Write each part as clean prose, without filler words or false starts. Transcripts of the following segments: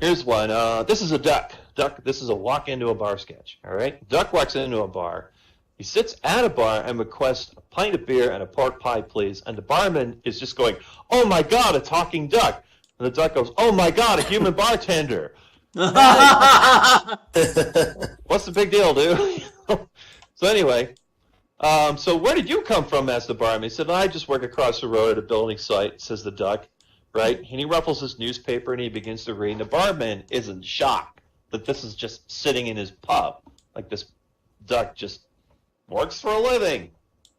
Here's one. This is a duck. This is a walk into a bar sketch. All right. Duck walks into a bar. He sits at a bar and requests a pint of beer and a pork pie, please. And the barman is just going, "Oh my God, a talking duck!" And the duck goes, "Oh my God, a human bartender!" What's the big deal, dude? So anyway, so where did you come from? Asked the barman. He said, "I just work across the road at a building site," says the duck. Right? And he ruffles his newspaper and he begins to read. And the barman is in shock that this is just sitting in his pub. Like this duck just works for a living,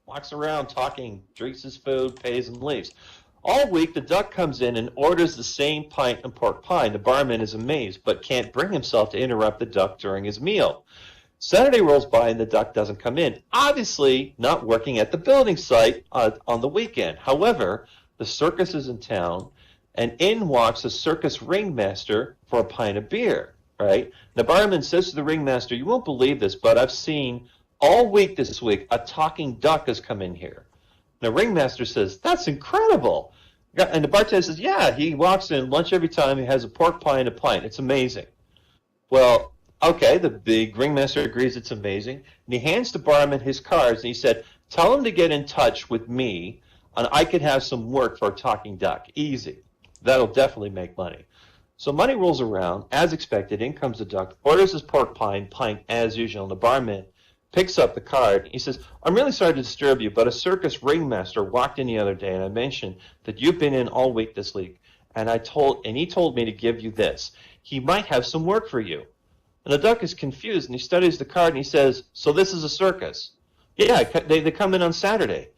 walks around talking, drinks his food, pays and leaves. All week, the duck comes in and orders the same pint and pork pie. And the barman is amazed, but can't bring himself to interrupt the duck during his meal. Saturday rolls by and the duck doesn't come in, obviously not working at the building site on the weekend. However, the circus is in town, and in walks a circus ringmaster for a pint of beer, right? The barman says to the ringmaster, "You won't believe this, but I've seen all week this week a talking duck has come in here." The ringmaster says, "That's incredible." And the bartender says, "Yeah, he walks in lunch every time. He has a pork pie and a pint. It's amazing." Well, okay, the ringmaster agrees it's amazing. And he hands the barman his cards, and he said, "Tell him to get in touch with me, and I could have some work for a talking duck. Easy. That'll definitely make money." So money rolls around. As expected, in comes the duck, orders his pork pie and pint as usual, and the barman picks up the card. He says, "I'm really sorry to disturb you, but a circus ringmaster walked in the other day, and I mentioned that you've been in all week this week, and he told me to give you this. He might have some work for you." And the duck is confused, and he studies the card, and he says, "So this is a circus?" "Yeah, they come in on Saturday."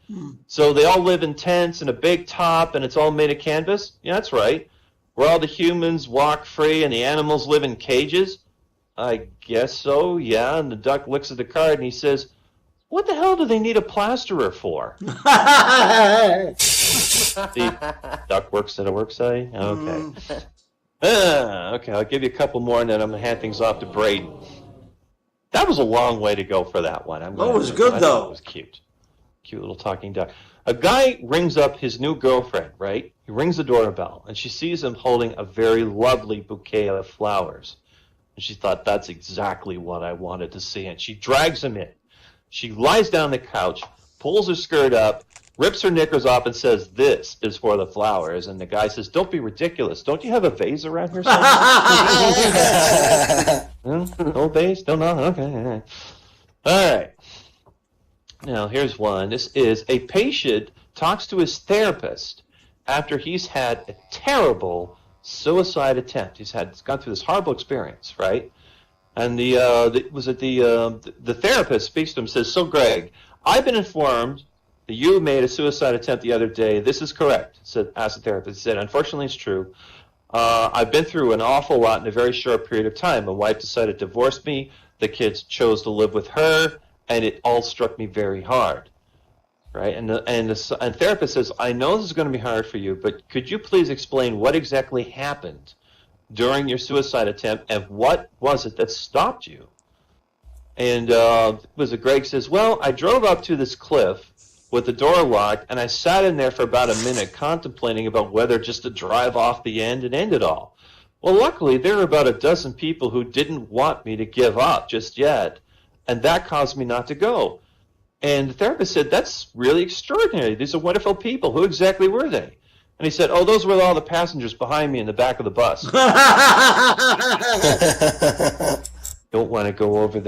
"So they all live in tents and a big top, and it's all made of canvas?" "Yeah, that's right." "Where all the humans walk free and the animals live in cages?" "I guess so, yeah." And the duck looks at the card and he says, "What the hell do they need a plasterer for?" The duck works at a work site? Okay. Okay, I'll give you a couple more and then I'm going to hand things off to Braden. That was a long way to go for that one. That was good, though. It was cute. Cute little talking duck. A guy rings up his new girlfriend, right? He rings the doorbell, and she sees him holding a very lovely bouquet of flowers. And she thought, "That's exactly what I wanted to see." And she drags him in. She lies down on the couch, pulls her skirt up, rips her knickers off, and says, "This is for the flowers." And the guy says, "Don't be ridiculous. Don't you have a vase around here somewhere?" No vase? Don't know? Okay. All right. Now, here's one. This is a patient talks to his therapist after he's had a terrible suicide attempt. He's gone through this horrible experience, right? And the therapist speaks to him and says, "So, Greg, I've been informed that you made a suicide attempt the other day. This is correct," asked the therapist. He said, "Unfortunately, it's true. I've been through an awful lot in a very short period of time. My wife decided to divorce me. The kids chose to live with her, and it all struck me very hard." Right? And the therapist says, "I know this is going to be hard for you, but could you please explain what exactly happened during your suicide attempt, and what was it that stopped you?" And Greg says, "Well, I drove up to this cliff with the door locked, and I sat in there for about a minute contemplating about whether just to drive off the end and end it all. Well, luckily, there were about a dozen people who didn't want me to give up just yet, and that caused me not to go." And the therapist said, "That's really extraordinary. These are wonderful people. Who exactly were they?" And he said, "Oh, those were all the passengers behind me in the back of the bus." Don't want to go over the